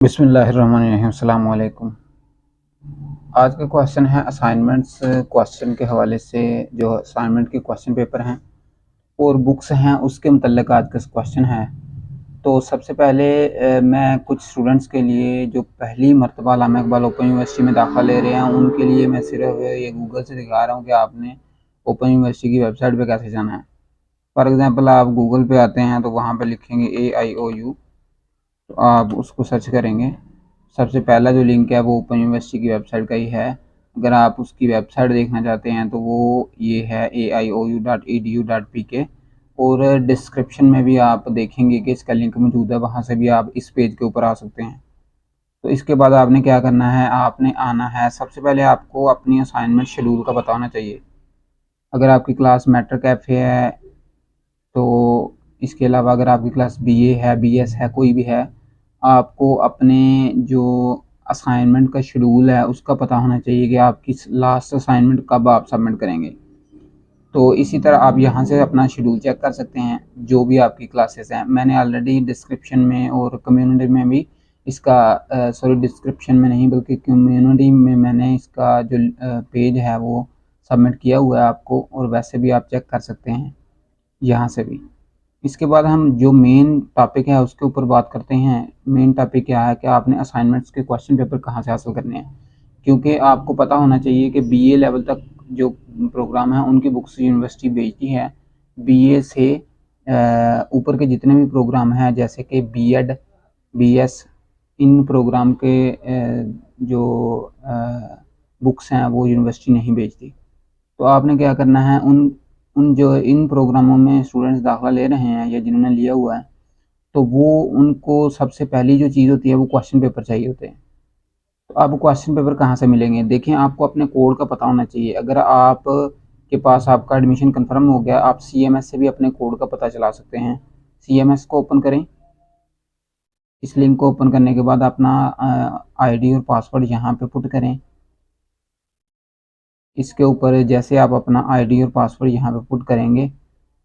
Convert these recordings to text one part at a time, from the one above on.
बिस्मिल्लाहिर्रहमानिर्रहीम। अस्सलाम वालेकुम। आज का क्वेश्चन है असाइनमेंट्स क्वेश्चन के हवाले से। जो असाइनमेंट के क्वेश्चन पेपर हैं और बुक्स हैं उसके मतलब आज का क्वेश्चन है। तो सबसे पहले मैं कुछ स्टूडेंट्स के लिए जो पहली मरतबा अल्लामा इकबाल ओपन यूनिवर्सिटी में दाखिला ले रहे हैं उनके लिए मैं सिर्फ ये गूगल से दिखा रहा हूँ कि आपने ओपन यूनिवर्सिटी की वेबसाइट पे कैसे जाना है। फॉर एग्ज़ाम्पल आप गूगल पे आते हैं तो वहाँ पे लिखेंगे AIOU, तो आप उसको सर्च करेंगे। सबसे पहला जो लिंक है वो ओपन यूनिवर्सिटी की वेबसाइट का ही है। अगर आप उसकी वेबसाइट देखना चाहते हैं तो वो ये है aiou.edu.pk, और डिस्क्रिप्शन में भी आप देखेंगे कि इसका लिंक मौजूद है, वहाँ से भी आप इस पेज के ऊपर आ सकते हैं। तो इसके बाद आपने क्या करना है, आपने आना है। सबसे पहले आपको अपनी असाइनमेंट शेड्यूल का पता होना चाहिए। अगर आपकी क्लास मैटर कैफ़े है तो इसके अलावा अगर आपकी क्लास BA है, BS है, कोई भी है, आपको अपने जो असाइनमेंट का शेड्यूल है उसका पता होना चाहिए कि आपकी लास्ट असाइनमेंट कब आप सबमिट करेंगे। तो इसी तरह आप यहाँ से अपना शेड्यूल चेक कर सकते हैं जो भी आपकी क्लासेस हैं। मैंने ऑलरेडी डिस्क्रिप्शन में और कम्युनिटी में भी इसका सॉरी डिस्क्रिप्शन में नहीं बल्कि कम्युनिटी में मैंने इसका जो पेज है वो सबमिट किया हुआ है आपको, और वैसे भी आप चेक कर सकते हैं यहाँ से भी। इसके बाद हम जो मेन टॉपिक है उसके ऊपर बात करते हैं। मेन टॉपिक क्या है कि आपने असाइनमेंट्स के क्वेश्चन पेपर कहाँ से हासिल करने हैं, क्योंकि आपको पता होना चाहिए कि BA लेवल तक जो प्रोग्राम है उनकी बुक्स यूनिवर्सिटी भेजती है। BA से ऊपर के जितने भी प्रोग्राम हैं जैसे कि B.Ed, BS, इन प्रोग्राम के जो बुक्स हैं वो यूनिवर्सिटी नहीं भेजती। तो आपने क्या करना है, उन उन जो इन प्रोग्रामों में स्टूडेंट्स दाखिला ले रहे हैं या जिन्होंने लिया हुआ है, तो वो उनको सबसे पहली जो चीज़ होती है वो क्वेश्चन पेपर चाहिए होते हैं। तो अब क्वेश्चन पेपर कहाँ से मिलेंगे, देखिए आपको अपने कोड का पता होना चाहिए। अगर आप के पास आपका एडमिशन कंफर्म हो गया, आप CMS से भी अपने कोड का पता चला सकते हैं। CMS को ओपन करें। इस लिंक को ओपन करने के बाद अपना ID और पासवर्ड यहाँ पे पुट करें। इसके ऊपर जैसे आप अपना ID और पासवर्ड यहाँ पे पुट करेंगे,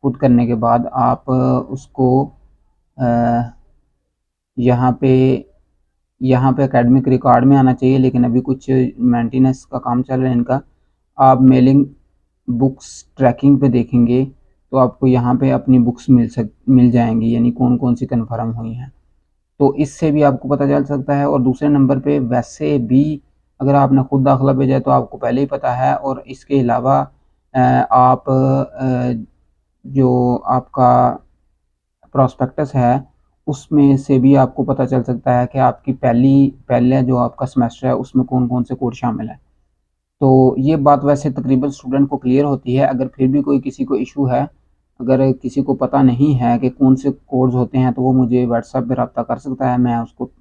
पुट करने के बाद आप उसको यहाँ पे एकेडमिक रिकॉर्ड में आना चाहिए, लेकिन अभी कुछ मेंटेनेंस का काम चल रहा है इनका। आप मेलिंग बुक्स ट्रैकिंग पे देखेंगे तो आपको यहाँ पे अपनी बुक्स मिल जाएंगी, यानी कौन कौन सी कन्फर्म हुई हैं। तो इससे भी आपको पता चल सकता है। और दूसरे नंबर पे वैसे भी अगर आपने खुद दाखिला भेजा है तो आपको पहले ही पता है। और इसके अलावा आप जो आपका प्रॉस्पेक्टस है उसमें से भी आपको पता चल सकता है कि आपकी पहले जो आपका सेमेस्टर है उसमें कौन कौन से कोर्स शामिल है। तो ये बात वैसे तकरीबन स्टूडेंट को क्लियर होती है। अगर फिर भी कोई किसी को इशू है, अगर किसी को पता नहीं है कि कौन से कोर्स होते हैं, तो वो मुझे व्हाट्सएप पे रब्ता कर सकता है, मैं उसको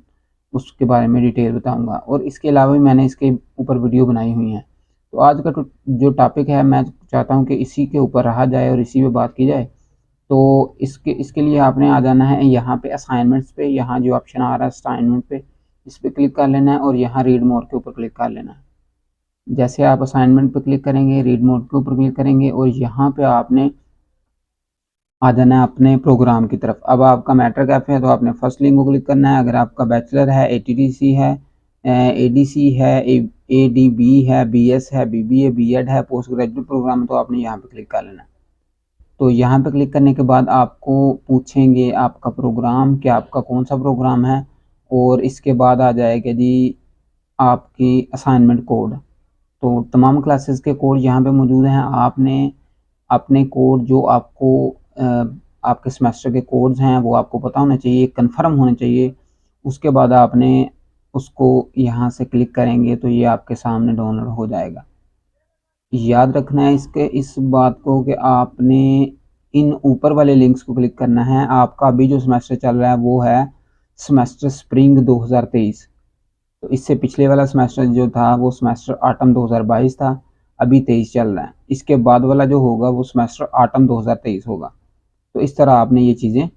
उसके बारे में डिटेल बताऊंगा। और इसके अलावा भी मैंने इसके ऊपर वीडियो बनाई हुई हैं। तो आज का जो टॉपिक है मैं चाहता हूँ कि इसी के ऊपर रहा जाए और इसी पे बात की जाए। तो इसके इसके लिए आपने आ जाना है यहाँ पे असाइनमेंट्स पे। यहाँ जो ऑप्शन आ रहा है असाइनमेंट पे, इस पे क्लिक कर लेना है और यहाँ रीड मोर के ऊपर क्लिक कर लेना है। जैसे आप असाइनमेंट पे क्लिक करेंगे, रीड मोर के ऊपर क्लिक करेंगे और यहाँ पे आपने आ जाना है अपने प्रोग्राम की तरफ। अब आपका मैटर कैफे है तो आपने फर्स्ट लिंक को क्लिक करना है। अगर आपका बैचलर है, ATDC है, ADC है, ADB है, BS है, BBA, B.Ed है, पोस्ट ग्रेजुएट प्रोग्राम है, तो आपने यहाँ पे क्लिक कर लेना है। तो यहाँ पे क्लिक करने के बाद आपको पूछेंगे आपका प्रोग्राम कि आपका कौन सा प्रोग्राम है, और इसके बाद आ जाएगा जी आपकी असाइनमेंट कोड। तो तमाम क्लासेस के कोड यहाँ पे मौजूद हैं। आपने अपने कोड जो आपको आपके सेमेस्टर के कोड्स हैं वो आपको पता होना चाहिए, कंफर्म होने चाहिए। उसके बाद आपने उसको यहाँ से क्लिक करेंगे तो ये आपके सामने डाउनलोड हो जाएगा। याद रखना है इस बात को कि आपने इन ऊपर वाले लिंक्स को क्लिक करना है। आपका अभी जो सेमेस्टर चल रहा है वो है सेमेस्टर स्प्रिंग 2023। तो इससे पिछले वाला सेमेस्टर जो था वो सेमेस्टर ऑटम 2022 था, अभी 23 चल रहा है। इसके बाद वाला जो होगा वो सेमेस्टर ऑटम 2023 होगा। तो इस तरह आपने ये चीज़ें,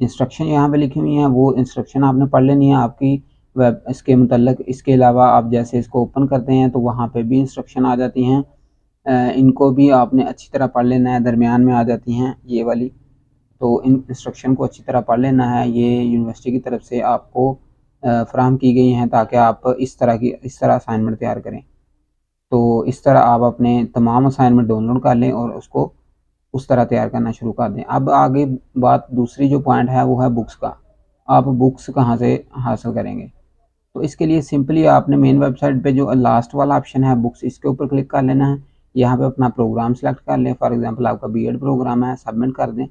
इंस्ट्रक्शन यहाँ पे लिखी हुई हैं, वो इंस्ट्रक्शन आपने पढ़ लेनी है आपकी वेब इसके मतलब। इसके अलावा आप जैसे इसको ओपन करते हैं तो वहाँ पे भी इंस्ट्रक्शन आ जाती हैं, इनको भी आपने अच्छी तरह पढ़ लेना है। दरमियान में आ जाती हैं ये वाली, तो इन इंस्ट्रक्शन को अच्छी तरह पढ़ लेना है। ये यूनिवर्सिटी की तरफ से आपको फ़राहम की गई हैं ताकि आप इस तरह असाइनमेंट तैयार करें। तो इस तरह आप अपने तमाम असाइनमेंट डाउनलोड कर लें और उसको उस तरह तैयार करना शुरू कर दें। अब आगे बात दूसरी जो पॉइंट है वो है बुक्स का। आप बुक्स कहाँ से हासिल करेंगे? तो इसके लिए सिंपली आपने मेन वेबसाइट पे जो लास्ट वाला ऑप्शन है बुक्स, इसके ऊपर क्लिक कर लेना है। यहाँ पे अपना प्रोग्राम सेलेक्ट कर लें, फॉर एग्जांपल आपका बीएड प्रोग्राम है, सबमिट कर दें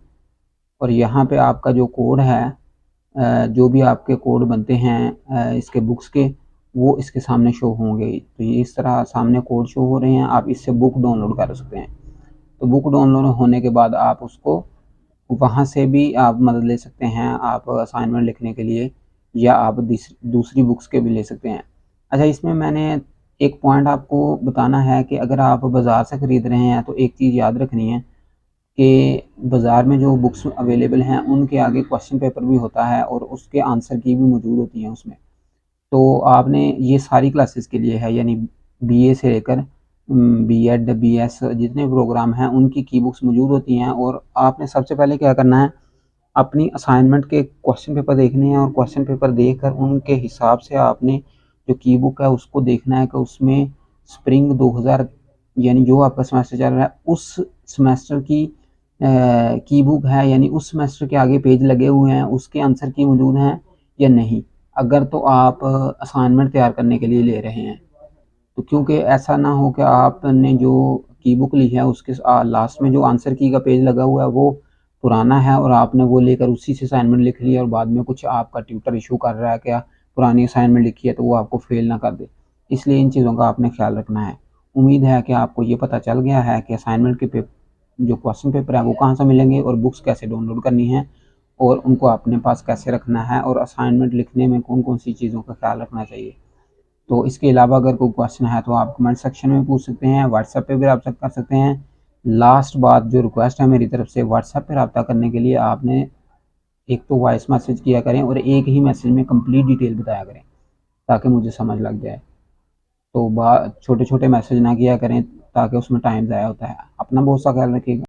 और यहाँ पे आपका जो कोड है, जो भी आपके कोड बनते हैं इसके बुक्स के, वो इसके सामने शो होंगे। तो ये इस तरह सामने कोड शो हो रहे हैं, आप इससे बुक डाउनलोड कर सकते हैं। तो बुक डाउनलोड होने के बाद आप उसको वहाँ से भी आप मदद ले सकते हैं, आप असाइनमेंट लिखने के लिए, या आप दूसरी बुक्स के भी ले सकते हैं। अच्छा, इसमें मैंने एक पॉइंट आपको बताना है कि अगर आप बाज़ार से ख़रीद रहे हैं तो एक चीज़ याद रखनी है कि बाज़ार में जो बुक्स अवेलेबल हैं उनके आगे क्वेश्चन पेपर भी होता है और उसके आंसर की भी मौजूद होती हैं उसमें। तो आपने ये सारी क्लासेस के लिए है, यानी बीए से लेकर बीएड, बीएस जितने प्रोग्राम हैं उनकी की बुक्स मौजूद होती हैं और आपने सबसे पहले क्या करना है, अपनी असाइनमेंट के क्वेश्चन पेपर देखने हैं और क्वेश्चन पेपर देखकर उनके हिसाब से आपने जो की बुक है उसको देखना है कि उसमें स्प्रिंग 2000 यानी जो आपका सेमेस्टर चल रहा है उस सेमेस्टर की बुक है, यानी उस सेमेस्टर के आगे पेज लगे हुए हैं उसके आंसर की मौजूद हैं या नहीं। अगर तो आप असाइनमेंट तैयार करने के लिए ले रहे हैं, तो क्योंकि ऐसा ना हो कि आपने जो की बुक ली है उसके लास्ट में जो आंसर की का पेज लगा हुआ है वो पुराना है और आपने वो लेकर उसी से असाइनमेंट लिख लिया और बाद में कुछ आपका ट्यूटर इशू कर रहा है क्या पुरानी असाइनमेंट लिखी है तो वो आपको फेल ना कर दे। इसलिए इन चीज़ों का आपने ख्याल रखना है। उम्मीद है कि आपको ये पता चल गया है कि असाइनमेंट के जो क्वेश्चन पेपर है वो कहाँ से मिलेंगे और बुक्स कैसे डाउनलोड करनी है और उनको अपने पास कैसे रखना है और असाइनमेंट लिखने में कौन कौन सी चीज़ों का ख्याल रखना चाहिए। तो इसके अलावा अगर कोई क्वेश्चन है तो आप कमेंट सेक्शन में पूछ सकते हैं, व्हाट्सएप पे भी रब्ता कर सकते हैं। लास्ट बात जो रिक्वेस्ट है मेरी तरफ से, व्हाट्सएप पे रब्ता करने के लिए आपने एक तो वॉइस मैसेज किया करें और एक ही मैसेज में कंप्लीट डिटेल बताया करें ताकि मुझे समझ लग जाए। तो छोटे छोटे मैसेज ना किया करें ताकि उसमें टाइम ज़ाया होता है। अपना बहुत सा ख्याल रखिएगा।